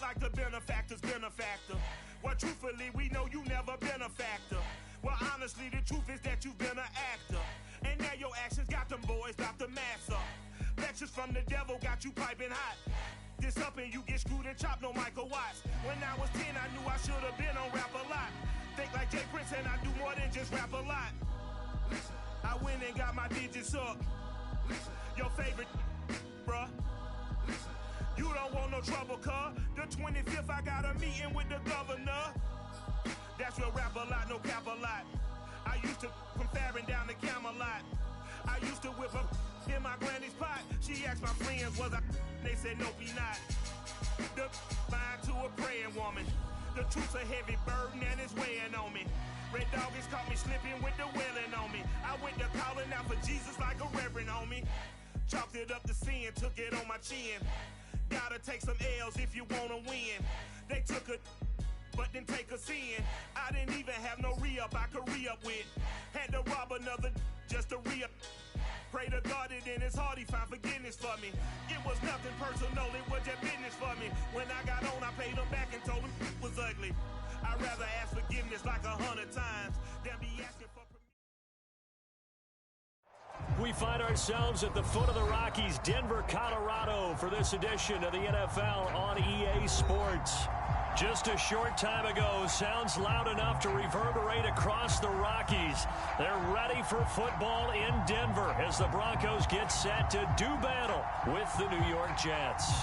act like the benefactor's benefactor. Well, truthfully, we know you never been a factor. Well, honestly, the truth is that you've been an actor. And now your actions got them boys about to mass up. Lectures from the devil got you piping hot. This up and you get screwed and chopped, no Michael Watts. When I was 10, I knew I should have been on rap a lot. Think like Jay Prince and I do more than just rap a lot. I went and got my digits up. Your favorite, bruh. You don't want no trouble, cuz. The 25th, I got a meeting with the governor. That's real rap a lot, no cap a lot. I used to from Farron down to Camelot. I used to whip up in my granny's pot. She asked my friends, was I? They said, nope, he not. The mind to a praying woman. The truth's a heavy burden and it's weighing on me. Red Doggies caught me slipping with the wailing on me. I went to calling out for Jesus like a reverend on me. Chalked it up to sin, took it on my chin. Gotta take some L's if you wanna win. They took a but then take a sin. I didn't even have no re-up I could re-up with. Had to rob another just to re-up. Pray to God that in his heart he found forgiveness for me. It was nothing personal, it was just business for me. When I got on, I paid him back and told him it was ugly. I'd rather ask forgiveness like 100 times than be asking for permission. We find ourselves at the foot of the Rockies, Denver, Colorado, for this edition of the NFL on EA Sports. Just a short time ago, sounds loud enough to reverberate across the Rockies. They're ready for football in Denver as the Broncos get set to do battle with the New York Jets.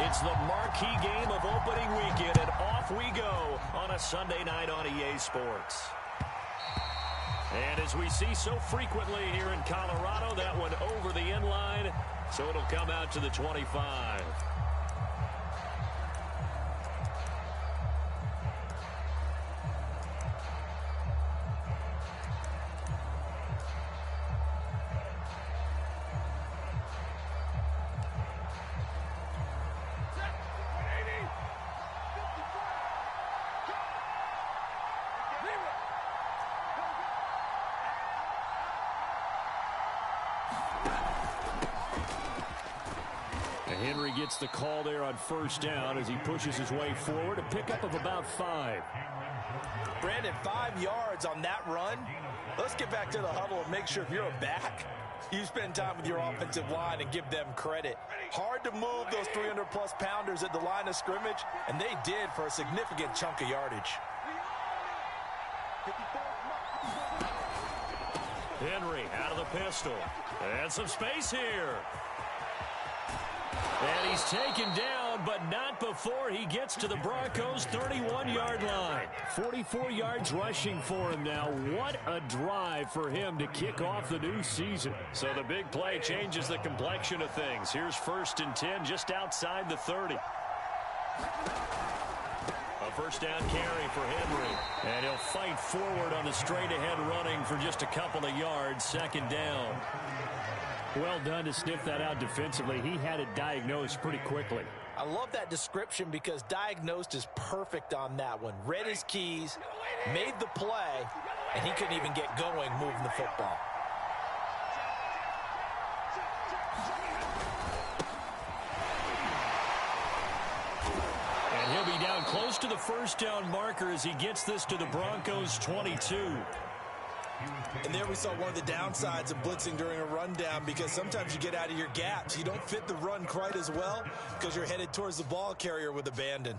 It's the marquee game of opening weekend, and off we go on a Sunday night on EA Sports. And as we see so frequently here in Colorado, that one over the end line, so it'll come out to the 25. Henry gets the call there on first down as he pushes his way forward. A pickup of about 5. Brandon, 5 yards on that run. Let's get back to the huddle and make sure if you're a back, you spend time with your offensive line and give them credit. Hard to move those 300-plus pounders at the line of scrimmage, and they did for a significant chunk of yardage. Henry out of the pistol. And some space here. And he's taken down, but not before he gets to the Broncos' 31-yard line. 44 yards rushing for him now. What a drive for him to kick off the new season. So the big play changes the complexion of things. Here's 1st and 10 just outside the 30. A first down carry for Henry. And he'll fight forward on the straight-ahead running for just a couple of yards. 2nd down. Well done to sniff that out defensively. He had it diagnosed pretty quickly. I love that description because diagnosed is perfect on that one. Read his keys, made the play, and he couldn't even get going moving the football. And he'll be down close to the first down marker as he gets this to the Broncos' 22. And there we saw one of the downsides of blitzing during a rundown, because sometimes you get out of your gaps. You don't fit the run quite as well because you're headed towards the ball carrier with abandon.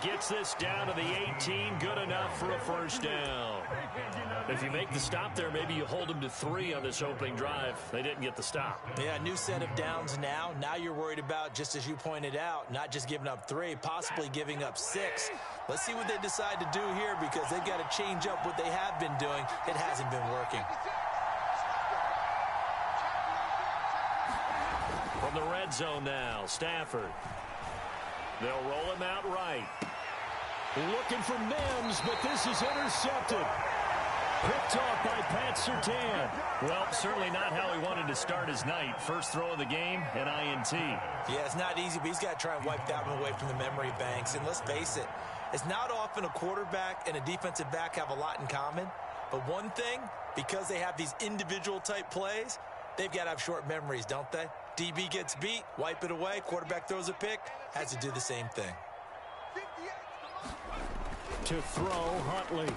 Gets this down to the 18, good enough for a first down. If you make the stop there, maybe you hold them to 3 on this opening drive. They didn't get the stop. Yeah, new set of downs now. Now you're worried about, just as you pointed out, not just giving up 3, possibly giving up 6. Let's see what they decide to do here, because they've got to change up what they have been doing. It hasn't been working. the red zone now. Stafford. They'll roll him out right. Looking for Mims, but this is intercepted. Picked off by Pat Surtain. Well, certainly not how he wanted to start his night. First throw of the game, an INT. Yeah, it's not easy, but he's got to try and wipe that one away from the memory banks. And let's face it, it's not often a quarterback and a defensive back have a lot in common. But one thing, because they have these individual type plays, they've got to have short memories, don't they? DB gets beat, wipe it away, quarterback throws a pick, has to do the same thing. To throw, Huntley.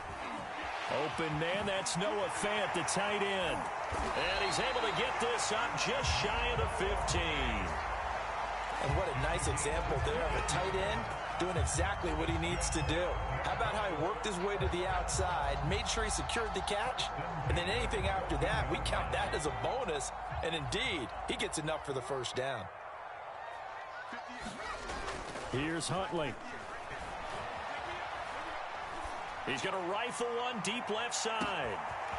Open man, that's Noah Fant, the tight end. And he's able to get this up just shy of the 15. And what a nice example there of a tight end doing exactly what he needs to do. How about how he worked his way to the outside, made sure he secured the catch, and then anything after that, we count that as a bonus. And indeed, he gets enough for the first down. Here's Huntley. He's going to rifle one deep left side.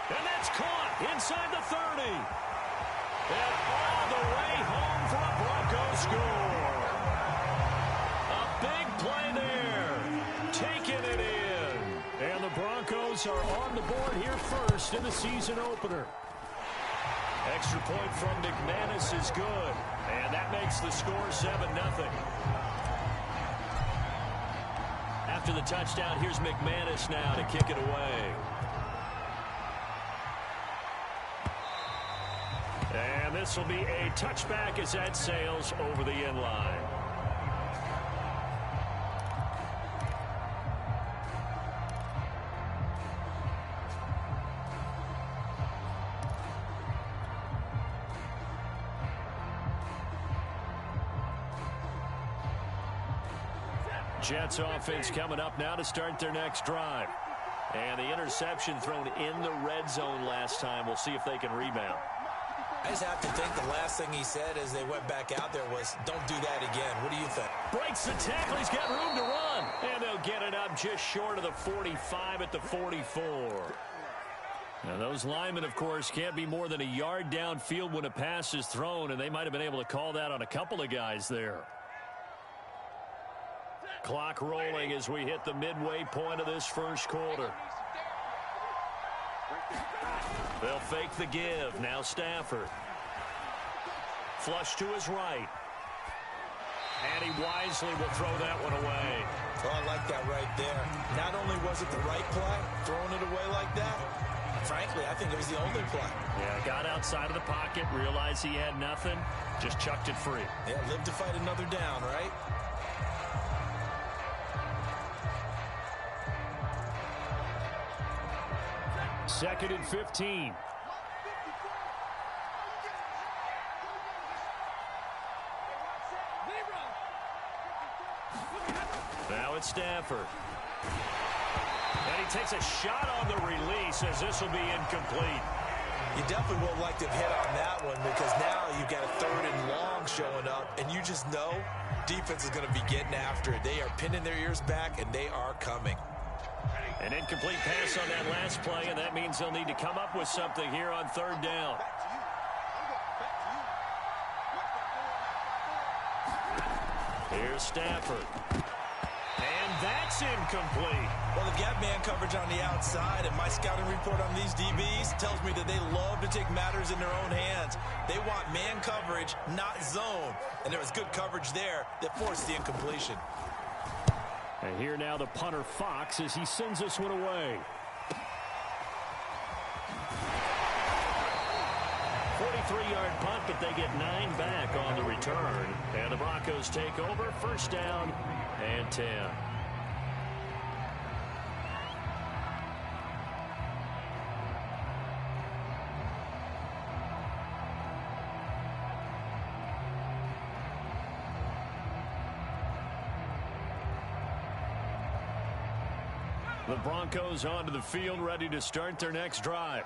And that's caught inside the 30. And all the way home for a Broncos score. A big play there. Taking it in. And the Broncos are on the board here first in the season opener. Extra point from McManus is good. And that makes the score 7-0. After the touchdown, here's McManus now to kick it away. And this will be a touchback as that sails over the end line. Jets offense coming up now to start their next drive. And the interception thrown in the red zone last time. We'll see if they can rebound. I just have to think the last thing he said as they went back out there was, don't do that again. What do you think? Breaks the tackle. He's got room to run. And they'll get it up just short of the 45 at the 44. Now those linemen, of course, can't be more than a yard downfield when a pass is thrown, and they might have been able to call that on a couple of guys there. Clock rolling as we hit the midway point of this first quarter. They'll fake the give. Now Stafford. Flush to his right. And he wisely will throw that one away. Oh, I like that right there. Not only was it the right play, throwing it away like that, frankly, I think it was the only play. Yeah, got outside of the pocket, realized he had nothing, just chucked it free. Yeah, live to fight another down, right? Second and 15. Now it's Stafford. And he takes a shot on the release as this will be incomplete. You definitely would like to have hit on that one because now you've got a third and long showing up, and you just know defense is going to be getting after it. They are pinning their ears back, and they are coming. An incomplete pass on that last play, and that means they'll need to come up with something here on third down. Here's Stafford. And that's incomplete. Well, they've got man coverage on the outside, and my scouting report on these DBs tells me that they love to take matters in their own hands. They want man coverage, not zone. And there was good coverage there that forced the incompletion. And here now the punter Fox as he sends this one away. 43-yard punt, but they get 9 back on the return. And the Broncos take over, first down and 10. The Broncos onto the field, ready to start their next drive.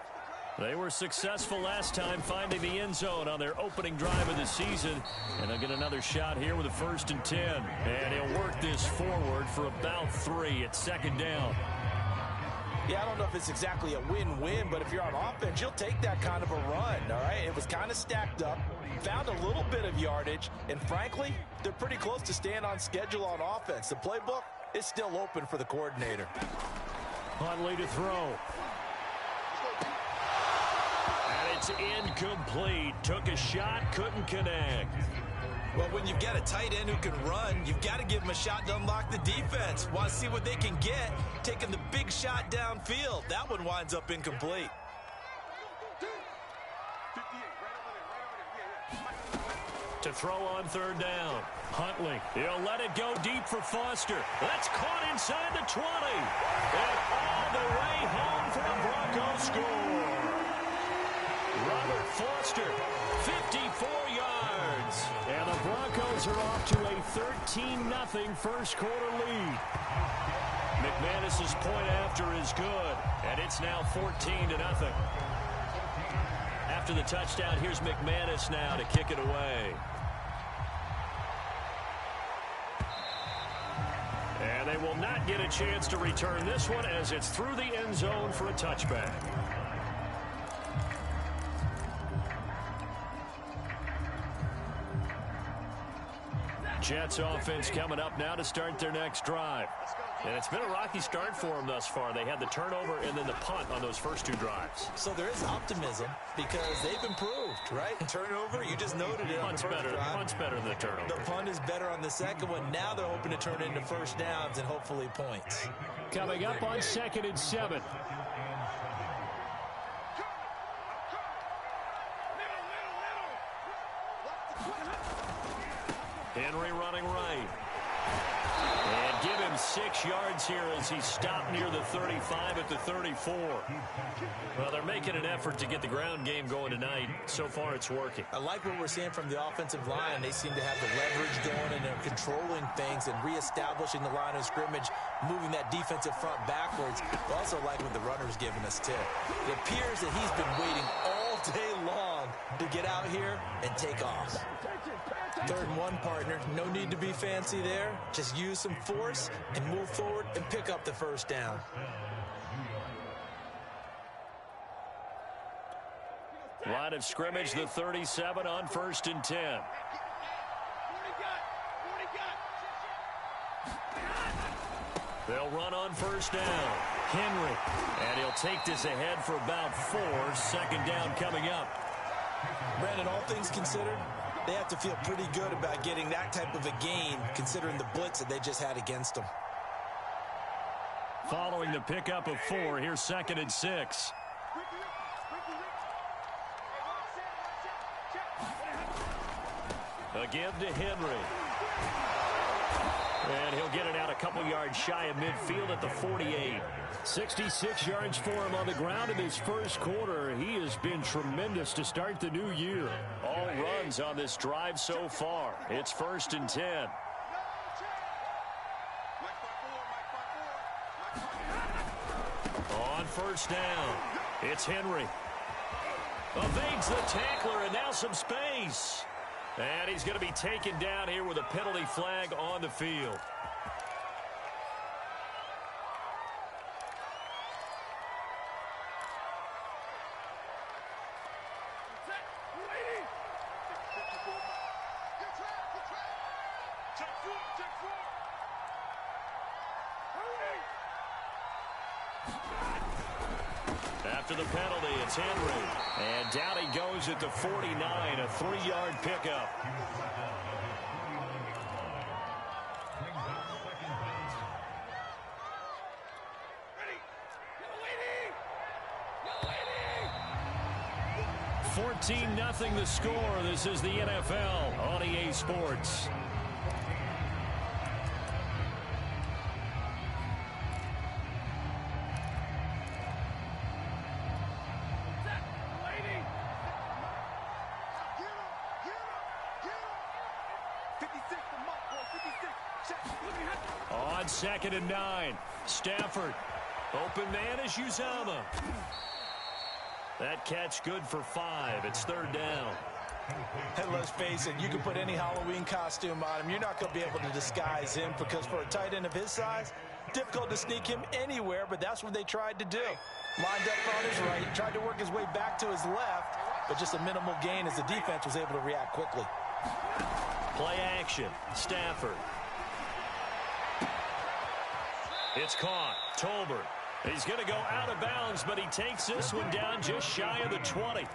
They were successful last time finding the end zone on their opening drive of the season. And they'll get another shot here with a 1st and 10. And he'll work this forward for about 3 at second down. Yeah, I don't know if it's exactly a win-win, but if you're on offense, you'll take that kind of a run, all right? It was kind of stacked up, found a little bit of yardage, and frankly, they're pretty close to staying on schedule on offense. The playbook is still open for the coordinator. Huntley to throw. And it's incomplete. Took a shot, couldn't connect. Well, when you've got a tight end who can run, you've got to give him a shot to unlock the defense. Want to see what they can get, taking the big shot downfield. That one winds up incomplete. To throw on third down. Huntley, he'll let it go deep for Foster. That's caught inside the 20. And all the way home for a Broncos score. Robert Foster, 54 yards. And the Broncos are off to a 13-0 first quarter lead. McManus's point after is good, and it's now 14-0. After the touchdown, here's McManus now to kick it away. And they will not get a chance to return this one as it's through the end zone for a touchback. Jets offense coming up now to start their next drive. And it's been a rocky start for them thus far. They had the turnover and then the punt on those first two drives. So there is optimism because they've improved, right? Turnover, you just noted it. Punt's better than the turnover. The punt is better on the second one. Now they're hoping to turn it into first downs and hopefully points. Coming up on 2nd and 7. Henry running right. And give him 6 yards here as he stopped near the 35 at the 34. Well, they're making an effort to get the ground game going tonight. So far, it's working. I like what we're seeing from the offensive line. They seem to have the leverage going, and they're controlling things and reestablishing the line of scrimmage, moving that defensive front backwards. I also like what the runner's giving us, too. It appears that he's been waiting all day long to get out here and take off. 3rd and 1, partner. No need to be fancy there. Just use some force and move forward and pick up the first down. Line of scrimmage, the 37 on 1st and 10. They'll run on first down. Henry. And he'll take this ahead for about 4. 2nd down coming up. Brandon, all things considered, they have to feel pretty good about getting that type of a gain, considering the blitz that they just had against them. Following the pickup of 4, here's 2nd and 6. A give to Henry. And he'll get it out a couple yards shy of midfield at the 48. 66 yards for him on the ground in his first quarter. He has been tremendous to start the new year. All runs on this drive so far. It's 1st and 10. On first down, it's Henry. Evades the tackler, and now some space. And he's going to be taken down here with a penalty flag on the field. After the penalty, it's Henry. And down he goes at the 49, a 3-yard pickup. $14-0 the score. This is the NFL on EA Sports. On 2nd and 9, Stafford. Open man is Uzama. That catch good for 5. It's 3rd down. And let's face it, you can put any Halloween costume on him. You're not going to be able to disguise him because for a tight end of his size, difficult to sneak him anywhere, but that's what they tried to do. Lined up on his right, tried to work his way back to his left, but just a minimal gain as the defense was able to react quickly. Play action. Stafford. It's caught. Tolbert. He's going to go out of bounds, but he takes this one down just shy of the 20.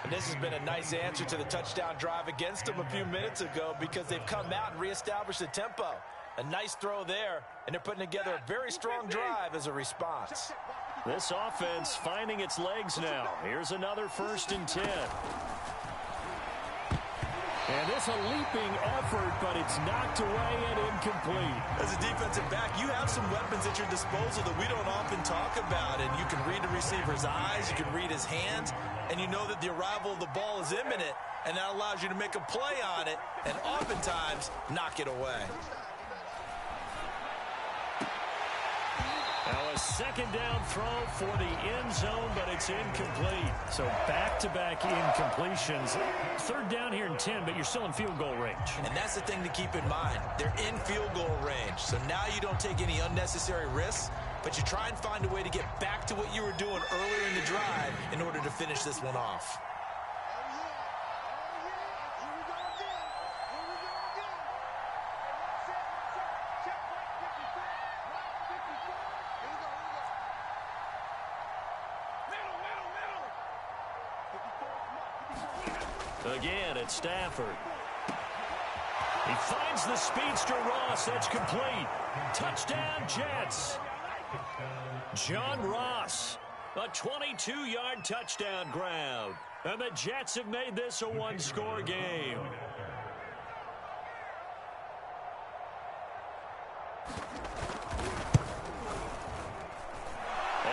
And this has been a nice answer to the touchdown drive against them a few minutes ago because they've come out and reestablished the tempo. A nice throw there, and they're putting together a very strong drive as a response. This offense finding its legs now. Here's another 1st and 10. And this a leaping effort, but it's knocked away and incomplete. As a defensive back, you have some weapons at your disposal that we don't often talk about. And you can read the receiver's eyes, you can read his hands, and you know that the arrival of the ball is imminent, and that allows you to make a play on it and oftentimes knock it away. Now a 2nd down throw for the end zone, but it's incomplete. So back-to-back incompletions. 3rd down here in 10, but you're still in field goal range. And that's the thing to keep in mind. They're in field goal range. So now you don't take any unnecessary risks, but you try and find a way to get back to what you were doing earlier in the drive in order to finish this one off. Again, it's Stafford. He finds the speedster Ross. That's complete. Touchdown, Jets. John Ross, a 22-yard touchdown grab. And the Jets have made this a one-score game.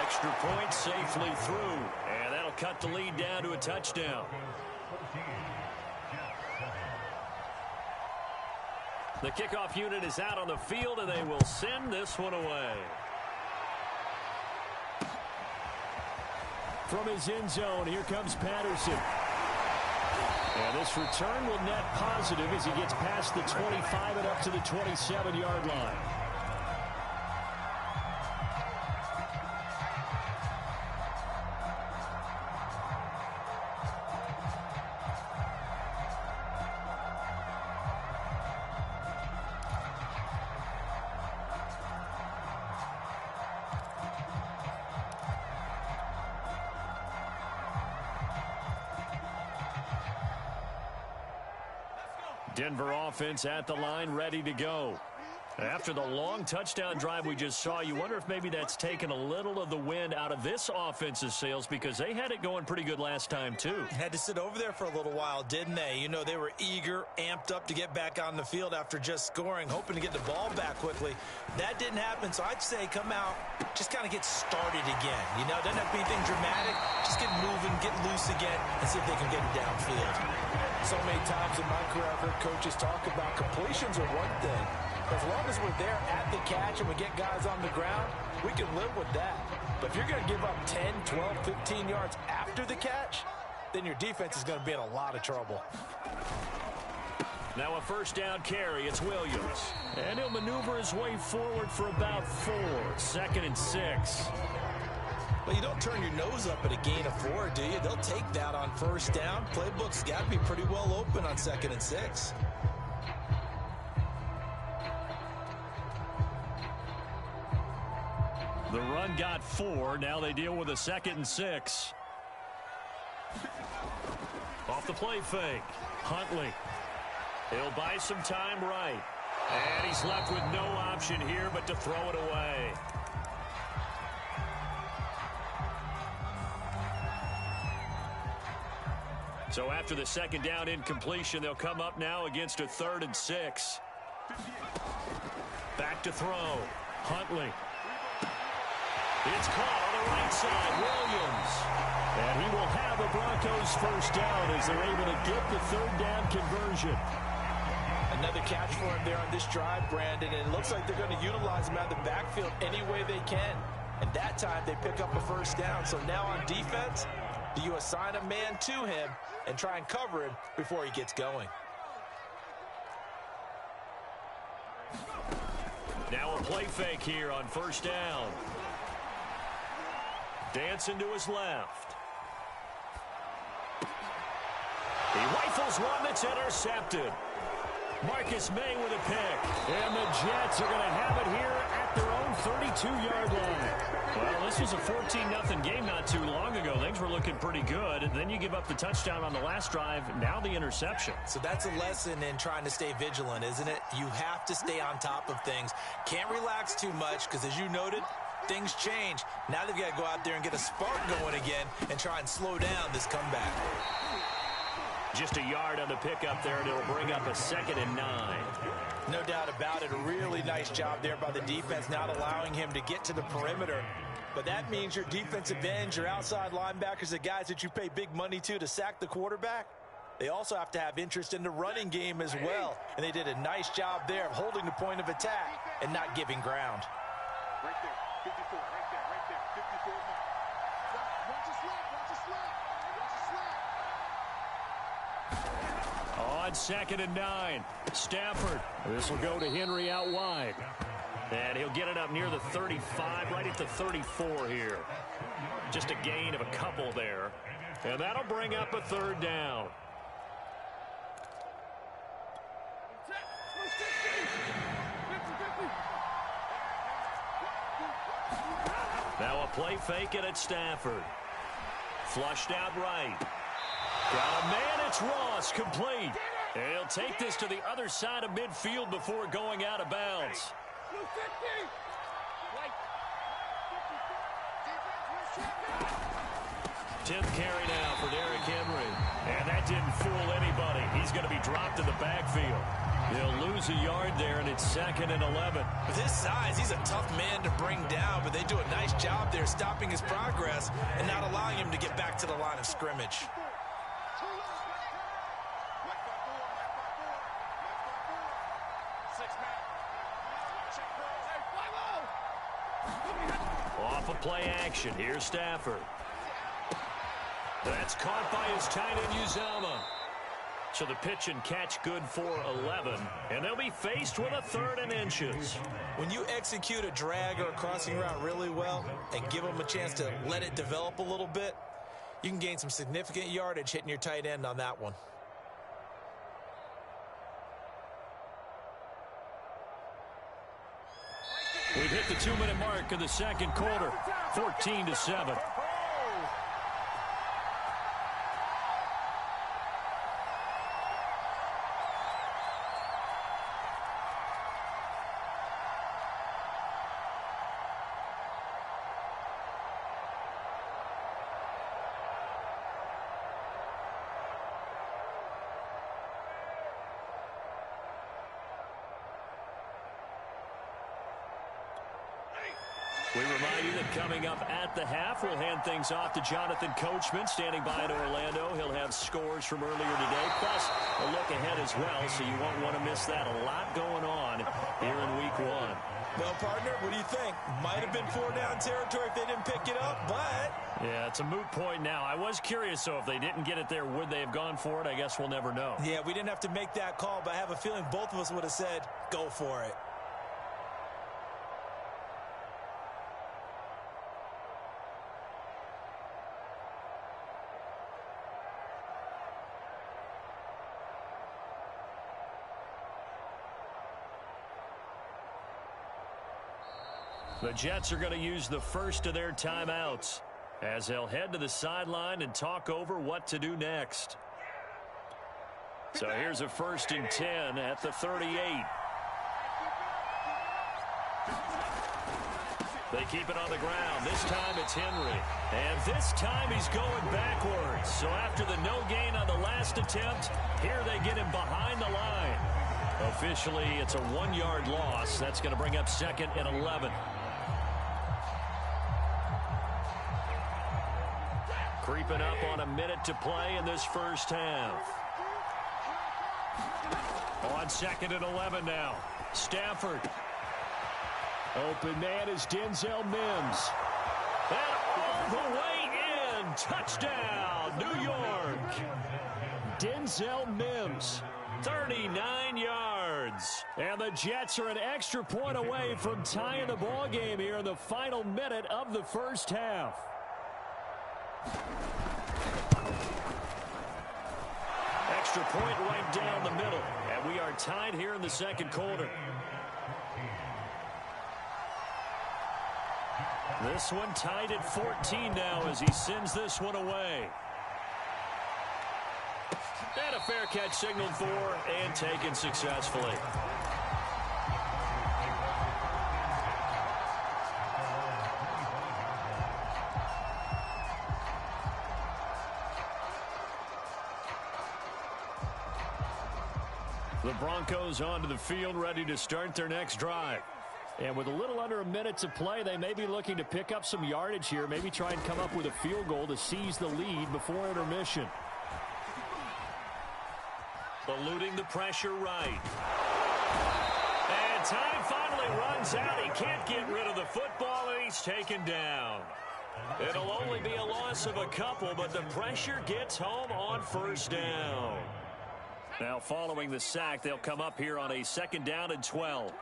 Extra point safely through. And that'll cut the lead down to a touchdown. The kickoff unit is out on the field, and they will send this one away. From his end zone, here comes Patterson. And this return will net positive as he gets past the 25 and up to the 27-yard line. Denver offense at the line, ready to go. After the long touchdown drive we just saw, you wonder if maybe that's taken a little of the wind out of this offense's sails because they had it going pretty good last time, too. Had to sit over there for a little while, didn't they? You know, they were eager, amped up to get back on the field after just scoring, hoping to get the ball back quickly. That didn't happen, so I'd say come out, just kind of get started again. You know, doesn't have to be anything dramatic. Just get moving, get loose again, and see if they can get it downfield. So many times in my career, I've heard coaches talk about completions are one thing. As long as we're there at the catch and we get guys on the ground, we can live with that. But if you're going to give up 10, 12, 15 yards after the catch, then your defense is going to be in a lot of trouble. Now a 1st down carry. It's Williams. And he'll maneuver his way forward for about 4. 2nd and 6. Well, you don't turn your nose up at a gain of 4, do you? They'll take that on 1st down. Playbook's got to be pretty well open on 2nd and 6. The run got 4. Now they deal with a 2nd and 6. Off the play fake. Huntley. He'll buy some time right. And he's left with no option here but to throw it away. So after the 2nd down incompletion, they'll come up now against a 3rd and 6. Back to throw. Huntley. It's caught on the right side. Williams. And he will have the Broncos 1st down as they're able to get the 3rd down conversion. Another catch for him there on this drive, Brandon, and it looks like they're going to utilize him out of the backfield any way they can. And that time they pick up a 1st down. So now on defense, do you assign a man to him and try and cover him before he gets going? Now a play fake here on first down. Dancing to his left. He rifles one that's intercepted. Marcus May with a pick. And the Jets are going to have it here at their own 32-yard line. Well, this was a 14-0 game not too long ago. Things were looking pretty good. And then you give up the touchdown on the last drive. Now the interception. So that's a lesson in trying to stay vigilant, isn't it? You have to stay on top of things. Can't relax too much because, as you noted, things change. Now they've got to go out there and get a spark going again and try and slow down this comeback. Just a yard on the pickup there, and it'll bring up a 2nd and 9. No doubt about it. A really nice job there by the defense, not allowing him to get to the perimeter. But that means your defensive ends, your outside linebackers, the guys that you pay big money to sack the quarterback, they also have to have interest in the running game as well. And they did a nice job there of holding the point of attack and not giving ground. Right there, 54, right there, 54. Watch the slap, watch the slap, watch the slap. On 2nd and 9, Stafford. This will go to Henry out wide. And he'll get it up near the 35, right at the 34 here. Just a gain of a couple there. And that'll bring up a 3rd down. Now a play fake it at Stafford. Flushed out right. Got a man, it's Ross, complete. And he'll take this to the other side of midfield before going out of bounds. 10th carry now for Derrick Henry. And that didn't fool anybody. He's going to be dropped in the backfield. They'll lose a yard there, and it's 2nd and 11. With his size, he's a tough man to bring down, but they do a nice job there stopping his progress and not allowing him to get back to the line of scrimmage. Off of play action. Here's Stafford. That's caught by his tight end, Uzama. So the pitch and catch good for 11. And they'll be faced with a 3rd and inches. When you execute a drag or a crossing route really well and give them a chance to let it develop a little bit, you can gain some significant yardage hitting your tight end on that one. We've hit the 2-minute mark of the 2nd quarter. 14-7. We remind you that coming up at the half, we'll hand things off to Jonathan Coachman, standing by in Orlando. He'll have scores from earlier today, plus a look ahead as well, so you won't want to miss that. A lot going on here in Week 1. Well, partner, what do you think? Might have been 4-down territory if they didn't pick it up, but... Yeah, it's a moot point now. I was curious, so if they didn't get it there, would they have gone for it? I guess we'll never know. Yeah, we didn't have to make that call, but I have a feeling both of us would have said, go for it. The Jets are going to use the first of their timeouts as they'll head to the sideline and talk over what to do next. So here's a 1st and 10 at the 38. They keep it on the ground. This time it's Henry. And this time he's going backwards. So after the no gain on the last attempt, here they get him behind the line. Officially, it's a 1-yard loss. That's going to bring up 2nd and 11. Creeping up on a minute to play in this first half. On 2nd and 11 now. Stafford. Open man is Denzel Mims. And all the way in. Touchdown, New York. Denzel Mims. 39 yards. And the Jets are an extra point away from tying the ball game here in the final minute of the first half. Extra point right down the middle. And we are tied here in the second quarter. This one tied at 14 now as he sends this one away. And a fair catch signaled for and taken successfully. The Broncos onto the field, ready to start their next drive. And with a little under a minute to play, they may be looking to pick up some yardage here, maybe try and come up with a field goal to seize the lead before intermission. Eluding the pressure right. And time finally runs out. He can't get rid of the football, and he's taken down. It'll only be a loss of a couple, but the pressure gets home on first down. Now following the sack, they'll come up here on a 2nd down and 12.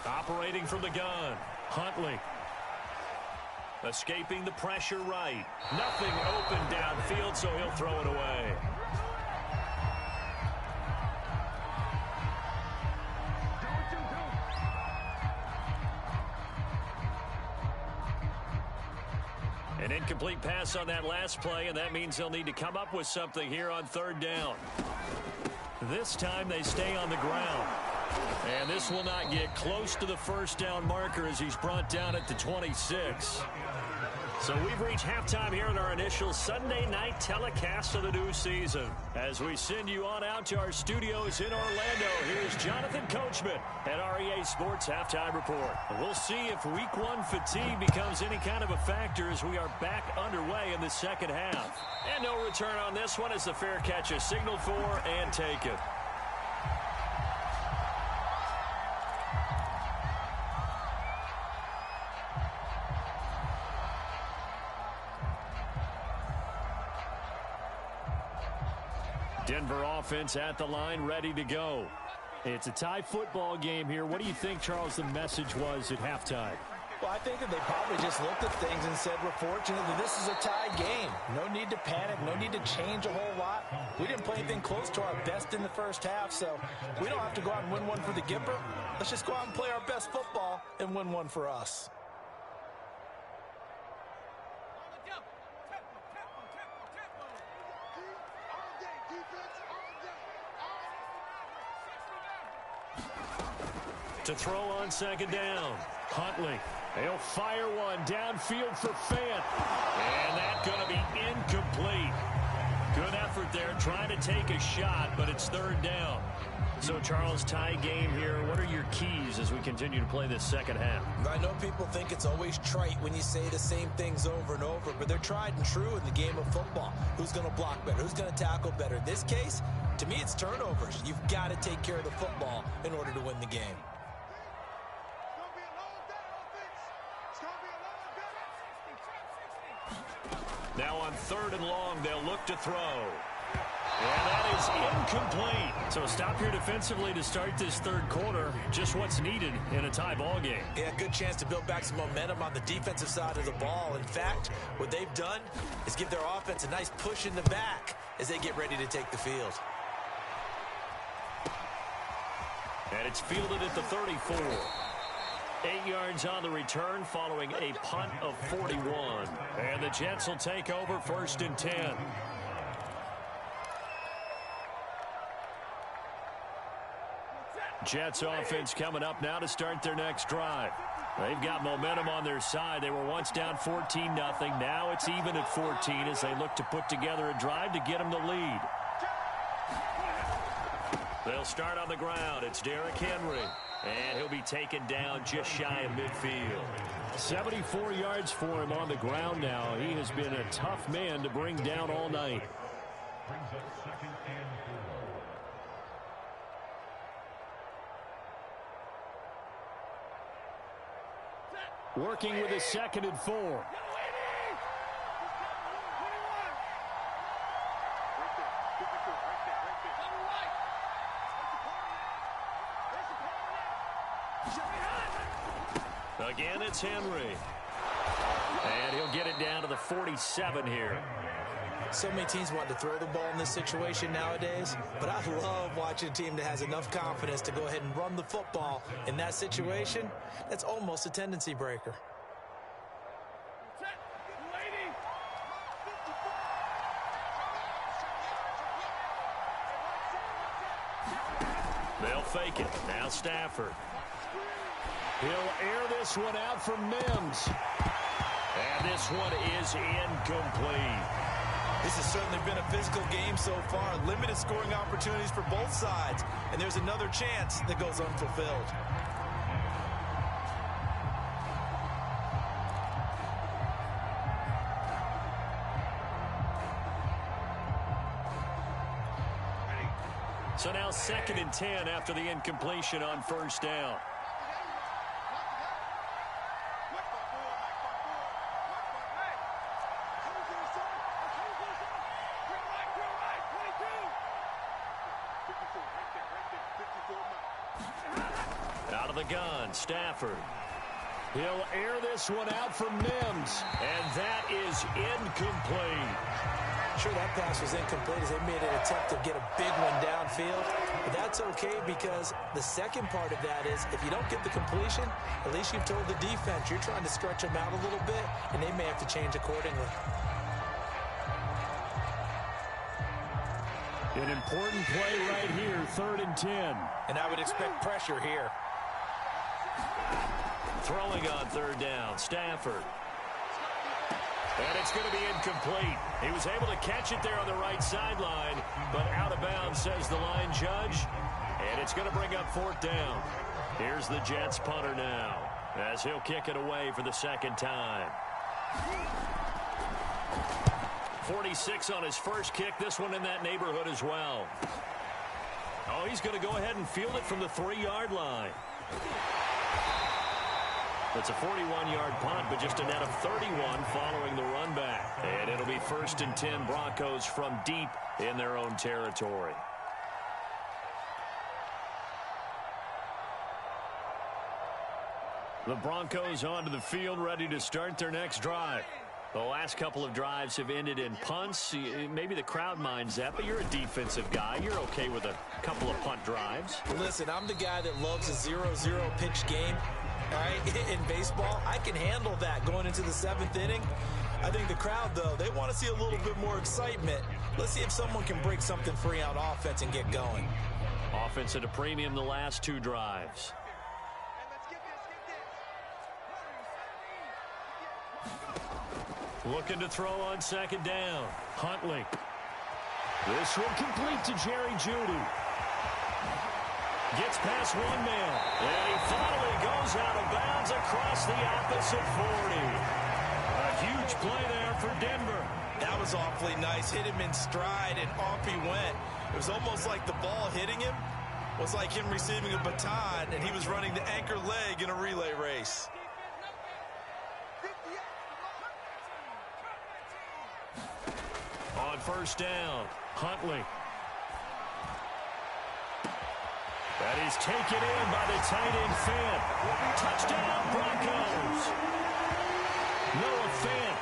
Operating from the gun, Huntley. Escaping the pressure right. Nothing open downfield, so he'll throw it away. An incomplete pass on that last play, and that means they'll need to come up with something here on 3rd down. This time they stay on the ground. And this will not get close to the first down marker as he's brought down at the 26. So we've reached halftime here in our initial Sunday night telecast of the new season. As we send you on out to our studios in Orlando, here's Jonathan Coachman at REA Sports Halftime Report. We'll see if Week 1 fatigue becomes any kind of a factor as we are back underway in the second half. And no return on this one as the fair catch is signaled for and taken. Denver offense at the line, ready to go. It's a tie football game here. What do you think, Charles, the message was at halftime? Well, I think that they probably just looked at things and said, we're fortunate that this is a tie game. No need to panic, no need to change a whole lot. We didn't play anything close to our best in the first half, so we don't have to go out and win one for the Gipper. Let's just go out and play our best football and win one for us. To throw on 2nd down, Huntley. They'll fire one downfield for Fant. And that's going to be incomplete. Good effort there, trying to take a shot, but it's 3rd down. So, Charles, tie game here. What are your keys as we continue to play this second half? I know people think it's always trite when you say the same things over and over, but they're tried and true in the game of football. Who's going to block better? Who's going to tackle better? In this case, to me, it's turnovers. You've got to take care of the football in order to win the game. Now on 3rd and long, they'll look to throw. And that is incomplete. So stop here defensively to start this 3rd quarter. Just what's needed in a tie ball game. Yeah, good chance to build back some momentum on the defensive side of the ball. In fact, what they've done is give their offense a nice push in the back as they get ready to take the field. And it's fielded at the 34. 8 yards on the return following a punt of 41. And the Jets will take over 1st and 10. Jets offense coming up now to start their next drive. They've got momentum on their side. They were once down 14-0. Now it's even at 14 as they look to put together a drive to get them the lead. They'll start on the ground. It's Derrick Henry. And he'll be taken down just shy of midfield. 74 yards for him on the ground now. He has been a tough man to bring down all night. Working with a 2nd and 4. Again, it's Henry. And he'll get it down to the 47 here. So many teams want to throw the ball in this situation nowadays, but I love watching a team that has enough confidence to go ahead and run the football in that situation. That's almost a tendency breaker. They'll fake it. Now Stafford. He'll air this one out for Mims. And this one is incomplete. This has certainly been a physical game so far. Limited scoring opportunities for both sides. And there's another chance that goes unfulfilled. So now 2nd and 10 after the incompletion on first down. Out of the gun, Stafford. He'll air this one out for Mims. And that is incomplete. Sure, that pass was incomplete as they made an attempt to get a big one downfield. But that's okay because the second part of that is if you don't get the completion, at least you've told the defense you're trying to stretch them out a little bit, and they may have to change accordingly. An important play right here, 3rd and 10. And I would expect pressure here. Throwing on 3rd down, Stafford. And it's going to be incomplete. He was able to catch it there on the right sideline, but out of bounds, says the line judge. And it's going to bring up 4th down. Here's the Jets punter now, as he'll kick it away for the 2nd time. 46 on his first kick. This one in that neighborhood as well. Oh, he's going to go ahead and field it from the 3-yard line. It's a 41-yard punt, but just a net of 31 following the run back. And it'll be 1st and 10 Broncos from deep in their own territory. The Broncos onto the field, ready to start their next drive. The last couple of drives have ended in punts. Maybe the crowd minds that, but you're a defensive guy. You're okay with a couple of punt drives. Listen, I'm the guy that loves a 0-0 pitch game. All right, in baseball, I can handle that going into the 7th inning. I think the crowd, though, they want to see a little bit more excitement. Let's see if someone can break something free on offense and get going. Offense at a premium the last 2 drives. Looking to throw on 2nd down. Huntley. This one complete to Jerry Jeudy. Gets past one man. And he finally goes out of bounds across the opposite 40. A huge play there for Denver. That was awfully nice. Hit him in stride, and off he went. It was almost like the ball hitting him was like him receiving a baton, and he was running the anchor leg in a relay race. On 1st down, Huntley. That is taken in by the tight end Fant. Touchdown, Broncos. Noah Fant,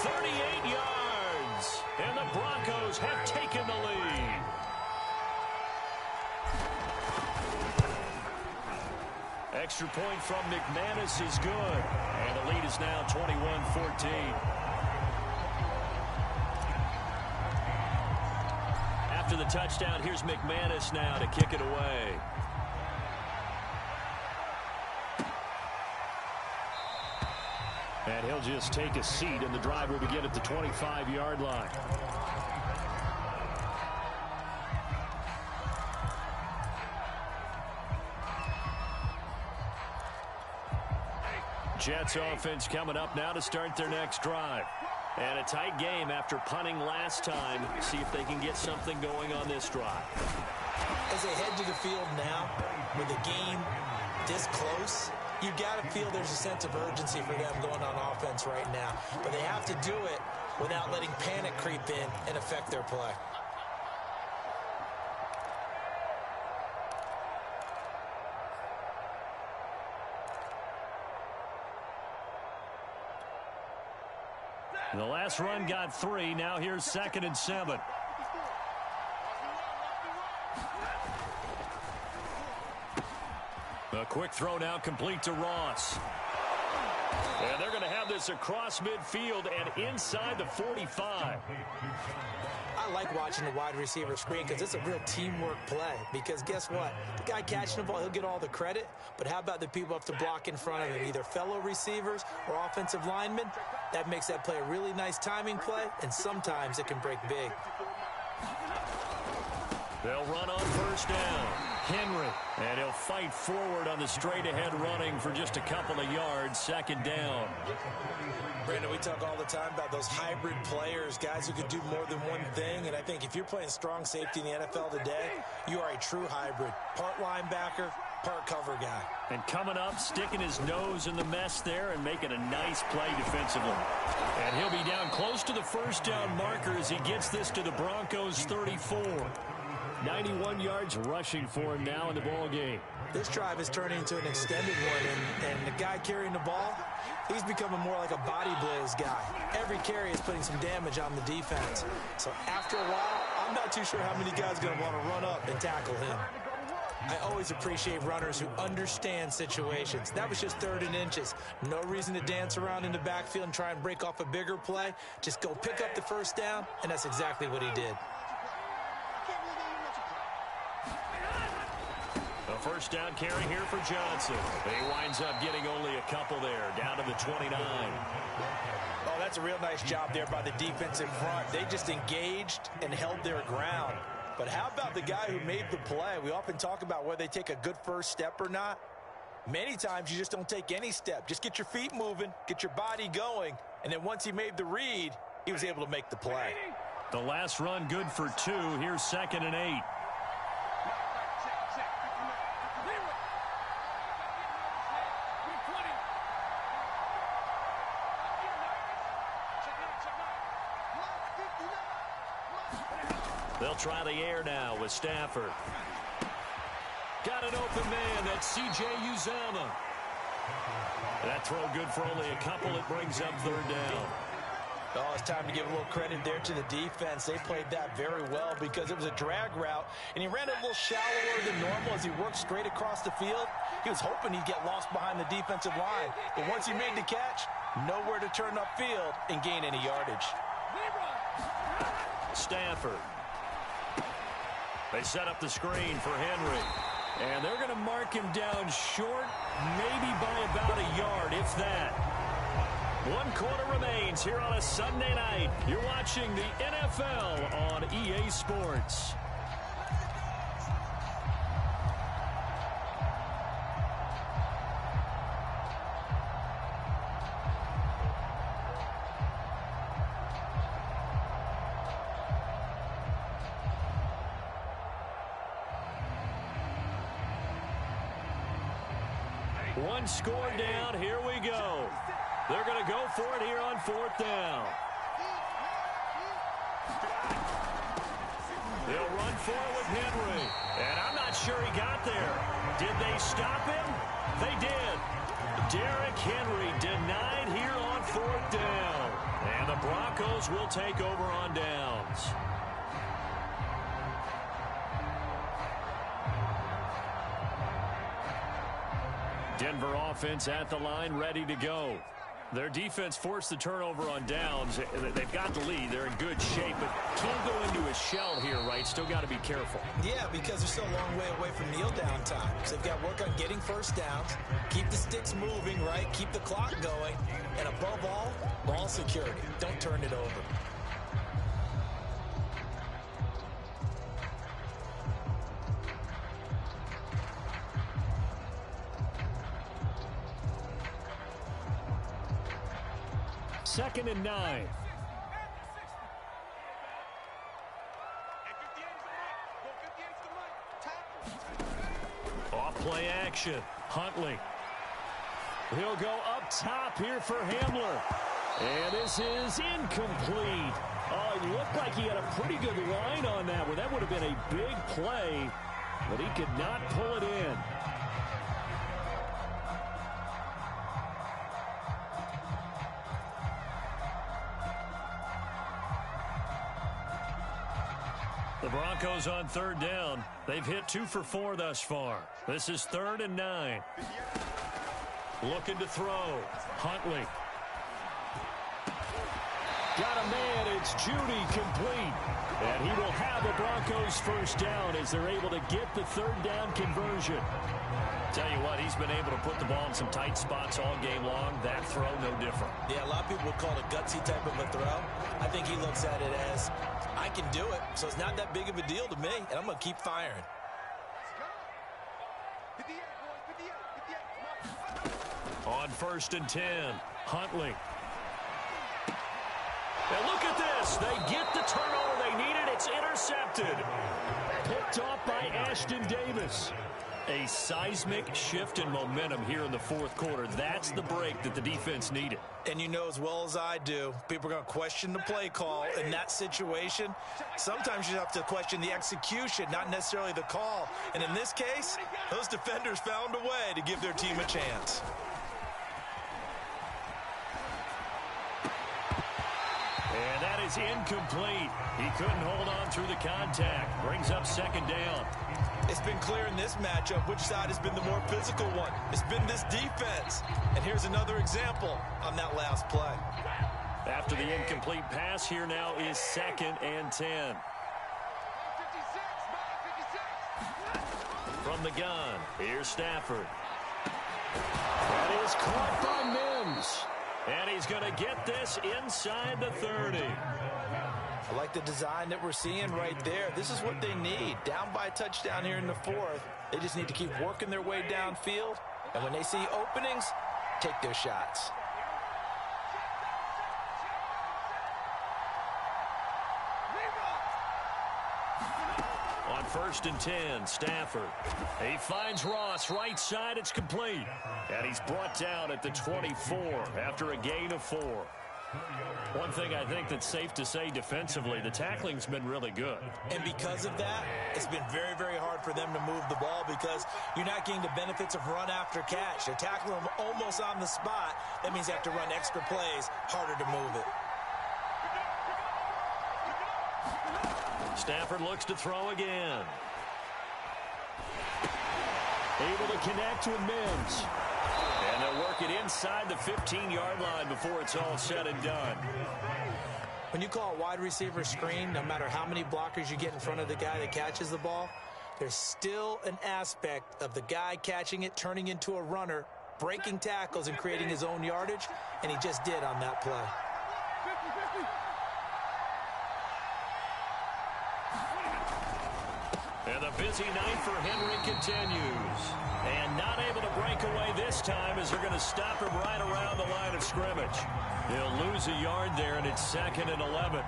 38 yards. And the Broncos have taken the lead. Extra point from McManus is good. And the lead is now 21-14. After the touchdown, here's McManus now to kick it away. And he'll just take a seat, and the drive will begin at the 25-yard line. Jets offense coming up now to start their next drive. And a tight game after punting last time. See if they can get something going on this drive. As they head to the field now, with the game this close, you got to feel there's a sense of urgency for them going on offense right now. But they have to do it without letting panic creep in and affect their play. The last run got 3. Now here's 2nd and 7. A quick throw now complete to Ross. And they're going to have this across midfield and inside the 45. I like watching the wide receiver screen because it's a real teamwork play. Because guess what? The guy catching the ball, he'll get all the credit. But how about the people up to block in front of him, either fellow receivers or offensive linemen? That makes that play a really nice timing play, and sometimes it can break big. They'll run on 1st down. Henry, and he'll fight forward on the straight-ahead running for just a couple of yards. 2nd down. Brandon, we talk all the time about those hybrid players, guys who can do more than one thing. And I think if you're playing strong safety in the NFL today, you are a true hybrid. Part linebacker, part cover guy. And coming up, sticking his nose in the mess there and making a nice play defensively. And he'll be down close to the 1st down marker as he gets this to the Broncos 34. 91 yards rushing for him now in the ball game. This drive is turning into an extended one, and the guy carrying the ball, he's becoming more like a body blows guy. Every carry is putting some damage on the defense. So after a while, I'm not too sure how many guys are going to want to run up and tackle him. I always appreciate runners who understand situations. That was just 3rd and inches. No reason to dance around in the backfield and try and break off a bigger play. Just go pick up the 1st down, and that's exactly what he did. A 1st down carry here for Johnson. He winds up getting only a couple there, down to the 29. Oh, that's a real nice job there by the defensive front. They just engaged and held their ground. But how about the guy who made the play? We often talk about whether they take a good first step or not. Many times you just don't take any step. Just get your feet moving, get your body going, and then once he made the read, he was able to make the play. The last run good for 2. Here's 2nd and 8. They'll try the air now with Stafford. Got an open man. That's C.J. Uzomah. That throw good for only a couple. It brings up 3rd down. Oh, it's time to give a little credit there to the defense. They played that very well because it was a drag route, and he ran a little shallower than normal as he worked straight across the field. He was hoping he'd get lost behind the defensive line, but once he made the catch, nowhere to turn upfield and gain any yardage. Stafford. They set up the screen for Henry. And they're going to mark him down short, maybe by about a yard, if that. 1 quarter remains here on a Sunday night. You're watching the NFL on EA Sports. One score down. Here we go. They're going to go for it here on 4th down. They'll run for it with Henry. And I'm not sure he got there. Did they stop him? They did. Derrick Henry denied here on 4th down. And the Broncos will take over on downs. Denver offense at the line, ready to go. Their defense forced the turnover on downs. They've got the lead. They're in good shape, but can't go into a shell here, right? Still got to be careful. Yeah, because they're still a long way away from kneel down time. So they've got to work on getting 1st downs, keep the sticks moving, right? Keep the clock going. And above all, ball security. Don't turn it over. Second and 9. Off play action. Huntley. He'll go up top here for Hamler. And this is incomplete. Oh, it looked like he had a pretty good line on that one. That would have been a big play, but he could not pull it in. The Broncos on third down. They've hit 2 for 4 thus far. This is 3rd and 9. Looking to throw. Huntley. Got a man. It's Judy complete. And he will have a Broncos first down as they're able to get the third down conversion. Tell you what, he's been able to put the ball in some tight spots all game long. That throw, no different. Yeah, a lot of people would call it a gutsy type of a throw. I think he looks at it as, I can do it, so it's not that big of a deal to me, and I'm going to keep firing. On 1st and 10, Huntley. And look at this. They get the turnover they needed. It's intercepted. Picked off by Ashton Davis. A seismic shift in momentum here in the 4th quarter. That's the break that the defense needed. And you know as well as I do, people are going to question the play call in that situation. Sometimes you have to question the execution, not necessarily the call. And in this case, those defenders found a way to give their team a chance. And that is incomplete. He couldn't hold on through the contact. Brings up 2nd down. It's been clear in this matchup which side has been the more physical one. It's been this defense. And here's another example on that last play. After the incomplete pass, here now is 2nd and 10. From the gun, here's Stafford. That is caught by Mims. And he's going to get this inside the 30. I like the design that we're seeing right there. This is what they need. Down by a touchdown here in the 4th. They just need to keep working their way downfield. And when they see openings, take their shots. On 1st and 10, Stafford. He finds Ross right side. It's complete. And he's brought down at the 24 after a gain of 4. One thing I think that's safe to say defensively, the tackling's been really good. And because of that, it's been very, very hard for them to move the ball because you're not getting the benefits of run after catch. They're tackling them almost on the spot. That means they have to run extra plays, harder to move it. Stafford looks to throw again. Able to connect with Mims. And they'll work it inside the 15-yard line before it's all said and done. When you call a wide receiver screen, no matter how many blockers you get in front of the guy that catches the ball, there's still an aspect of the guy catching it, turning into a runner, breaking tackles and creating his own yardage, and he just did on that play. And the busy night for Henry continues. And not able to break away this time as they're going to stop him right around the line of scrimmage. He'll lose a yard there, and it's 2nd and 11.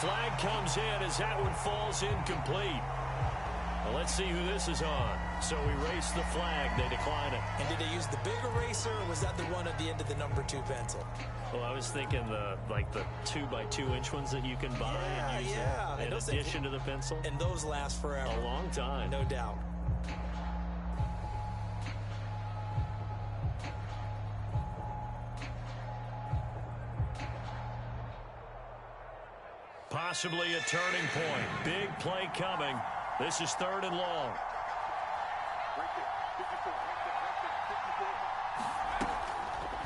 Flag comes in as that one falls incomplete. Well, let's see who this is on. So erase the flag. They decline it. And did they use the big eraser, or was that the one at the end of the number 2 pencil? Well, I was thinking the 2x2-inch ones that you can buy and use in addition to the pencil. And those last forever. A long time. No doubt. Possibly a turning point. Big play coming. This is 3rd and long.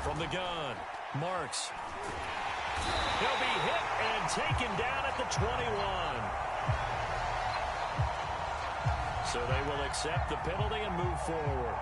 From the gun, Marks. He'll be hit and taken down at the 21. So they will accept the penalty and move forward.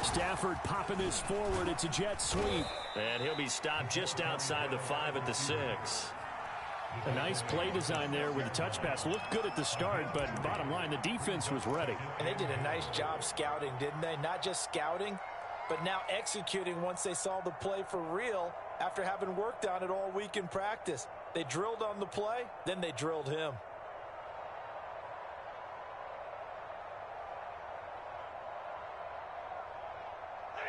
Stafford popping this forward. It's a jet sweep. And he'll be stopped just outside the 5 at the 6. A nice play design there with the touch pass. Looked good at the start, but bottom line, the defense was ready. And they did a nice job scouting, didn't they? Not just scouting, but now executing once they saw the play for real after having worked on it all week in practice. They drilled on the play, then they drilled him.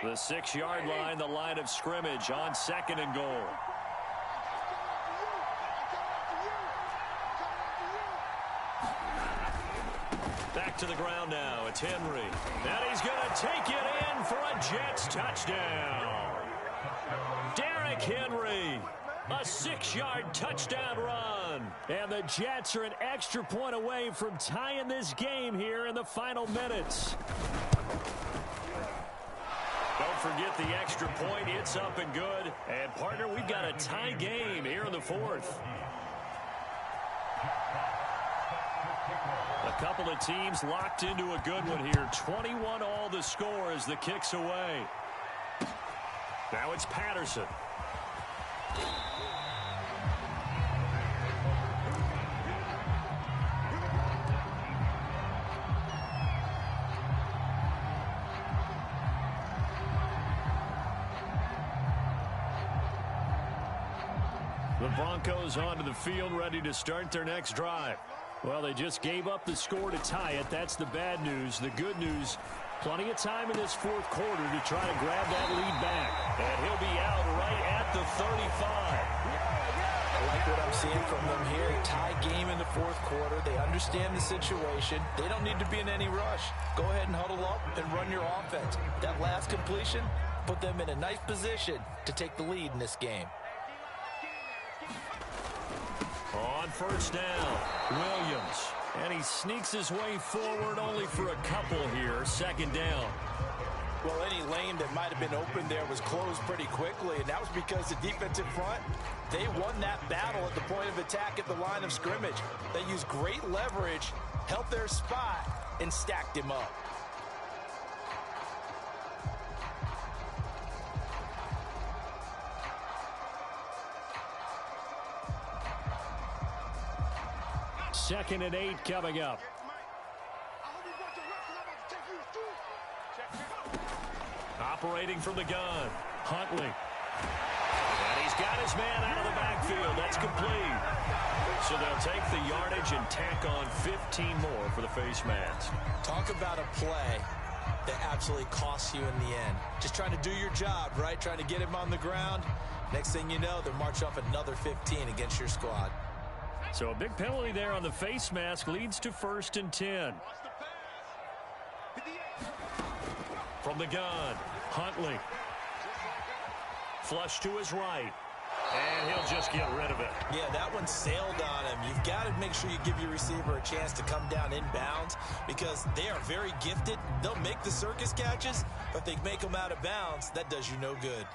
The 6-yard line, the line of scrimmage on 2nd and goal. Back to the ground now. It's Henry. And he's going to take it in for a Jets touchdown. Derrick Henry. A 6-yard touchdown run. And the Jets are an extra point away from tying this game here in the final minutes. Don't forget the extra point. It's up and good. And, partner, we've got a tie game here in the 4th. A couple of teams locked into a good one here. 21 all the score as the kick's away. Now it's Patterson. The Broncos onto the field, ready to start their next drive. Well, they just gave up the score to tie it. That's the bad news. The good news, plenty of time in this 4th quarter to try to grab that lead back. And he'll be out right at the 35. I like what I'm seeing from them here. Tie game in the 4th quarter. They understand the situation. They don't need to be in any rush. Go ahead and huddle up and run your offense. That last completion put them in a nice position to take the lead in this game. On 1st down, Williams. And he sneaks his way forward only for a couple here. 2nd down. Well, any lane that might have been open there was closed pretty quickly, and that was because the defensive front, they won that battle at the point of attack at the line of scrimmage. They used great leverage, held their spot, and stacked him up. Second and 8 coming up. Operating from the gun, Huntley. And he's got his man out of the backfield. That's complete. So they'll take the yardage and tack on 15 more for the face mask. Talk about a play that absolutely costs you in the end. Just trying to do your job, right? Trying to get him on the ground. Next thing you know, they'll march off another 15 against your squad. So a big penalty there on the face mask leads to 1st and 10. From the gun, Huntley. Flush to his right. And he'll just get rid of it. Yeah, that one sailed on him. You've got to make sure you give your receiver a chance to come down inbounds because they are very gifted. They'll make the circus catches, but if they make them out of bounds, that does you no good.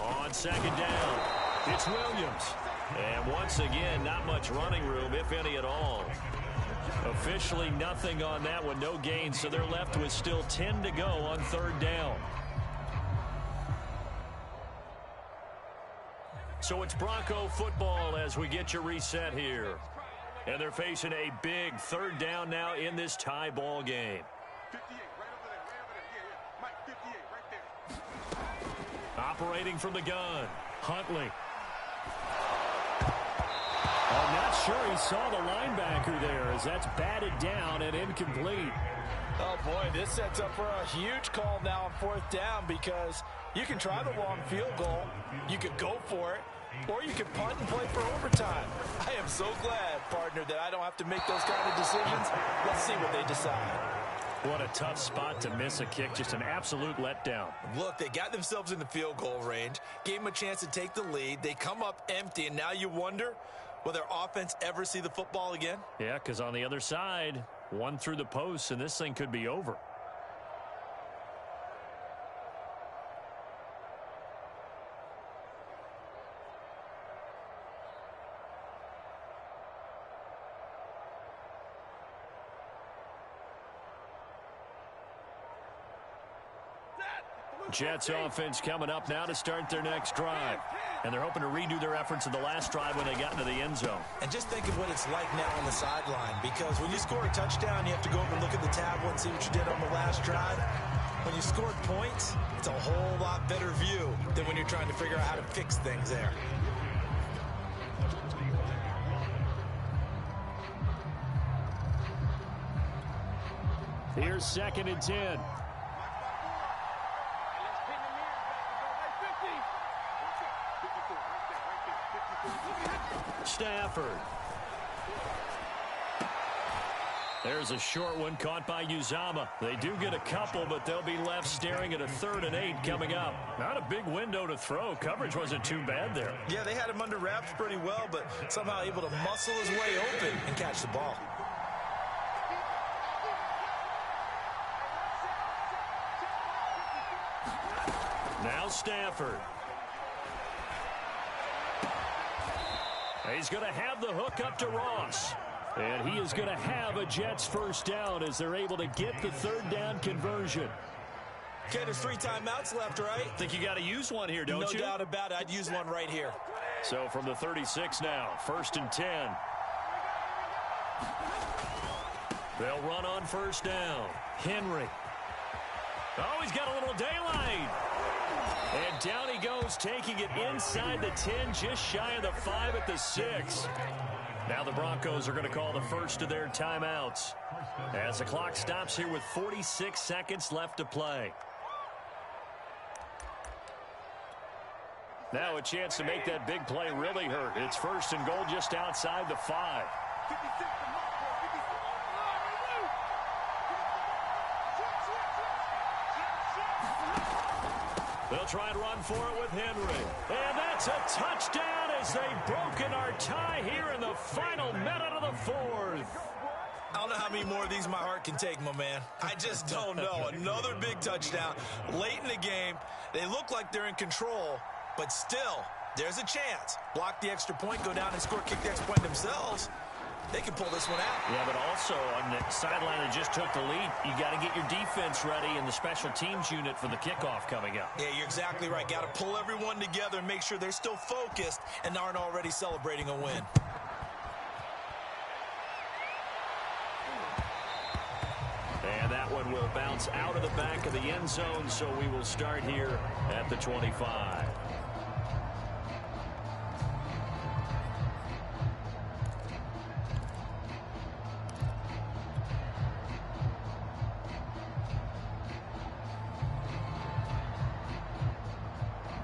On 2nd down, it's Williams. And once again, not much running room, if any at all. Officially nothing on that one, no gain, so they're left with still 10 to go on 3rd down. So it's Bronco football as we get you reset here. And they're facing a big 3rd down now in this tie ball game. 58, right over there, yeah. Mike, 58, right there. Operating from the gun, Huntley. I'm not sure he saw the linebacker there as that's batted down and incomplete. Oh, boy, this sets up for a huge call now on 4th down because you can try the long field goal, you could go for it, or you could punt and play for overtime. I am so glad, partner, that I don't have to make those kind of decisions. Let's see what they decide. What a tough spot to miss a kick, just an absolute letdown. Look, they got themselves in the field goal range, gave them a chance to take the lead. They come up empty, and now you wonder, will their offense ever see the football again? Yeah, because on the other side, one through the post, and this thing could be over. Jets offense coming up now to start their next drive. And they're hoping to redo their efforts in the last drive when they got into the end zone. And just think of what it's like now on the sideline, because when you score a touchdown, you have to go over and look at the tablet and see what you did on the last drive. When you scored points, it's a whole lot better view than when you're trying to figure out how to fix things there. Here's 2nd and 10. Stafford. There's a short one caught by Uzama. They do get a couple, but they'll be left staring at a 3rd and 8 coming up. Not a big window to throw. Coverage wasn't too bad there. Yeah, they had him under wraps pretty well, but somehow able to muscle his way open and catch the ball. Now Stafford. He's going to have the hook up to Ross. And he is going to have a Jets first down as they're able to get the 3rd down conversion. Okay, there's 3 timeouts left, right? Think you got to use one here, don't you? No doubt about it. I'd use one right here. So from the 36 now, 1st and 10. They'll run on 1st down. Henry. Oh, he's got a little daylight. And down he goes, taking it inside the 10, just shy of the 5 at the 6. Now the Broncos are going to call the first of their timeouts as the clock stops here with 46 seconds left to play. Now a chance to make that big play really hurt. It's 1st and goal just outside the 5. They'll try and run for it with Henry. And that's a touchdown as they've broken our tie here in the final minute of the 4th. I don't know how many more of these my heart can take, my man. I just don't know. Another big touchdown late in the game. They look like they're in control, but still, there's a chance. Block the extra point, go down and score, kick the extra point themselves. They can pull this one out. Yeah, but also on the sideline that just took the lead, you got to get your defense ready and the special teams unit for the kickoff coming up. Yeah, you're exactly right. Got to pull everyone together and make sure they're still focused and aren't already celebrating a win. And that one will bounce out of the back of the end zone, so we will start here at the 25.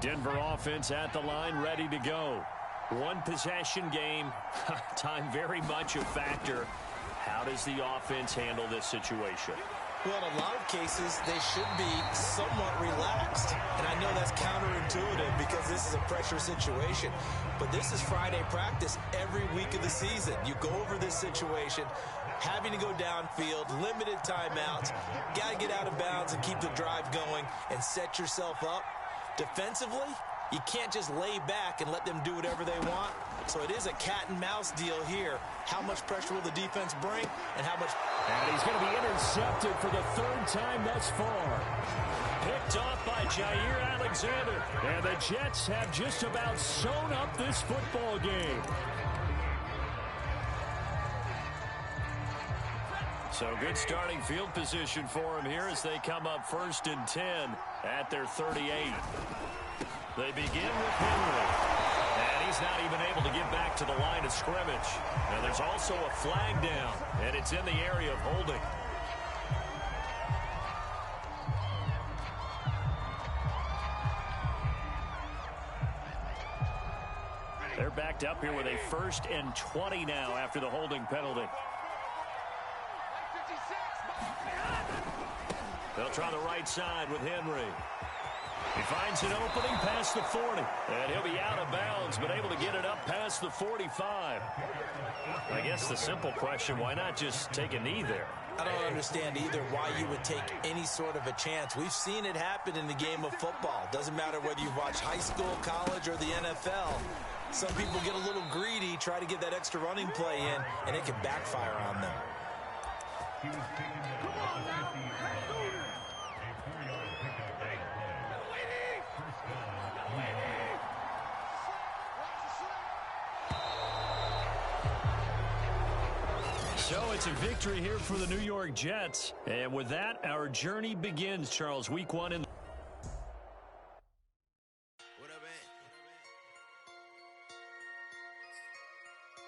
Denver offense at the line, ready to go. One possession game. Time very much a factor. How does the offense handle this situation? Well, in a lot of cases, they should be somewhat relaxed. And I know that's counterintuitive because this is a pressure situation. But this is Friday practice every week of the season. You go over this situation, having to go downfield, limited timeouts, got to get out of bounds and keep the drive going and set yourself up. Defensively, you can't just lay back and let them do whatever they want. So it is a cat and mouse deal here. How much pressure will the defense bring and how much... And he's going to be intercepted for the 3rd time thus far. Picked off by Jair Alexander. And the Jets have just about sewn up this football game. So good starting field position for him here as they come up 1st and 10 at their 38. They begin with Henry. And he's not even able to get back to the line of scrimmage. And there's also a flag down, and it's in the area of holding. They're backed up here with a 1st and 20 now after the holding penalty. They'll try the right side with Henry. He finds an opening past the 40. And he'll be out of bounds, but able to get it up past the 45. I guess the simple question, why not just take a knee there? I don't understand either why you would take any sort of a chance. We've seen it happen in the game of football. Doesn't matter whether you watch high school, college, or the NFL. Some people get a little greedy, try to get that extra running play in, and it can backfire on them. So it's a victory here for the New York Jets. And with that, our journey begins, Charles. Week 1 in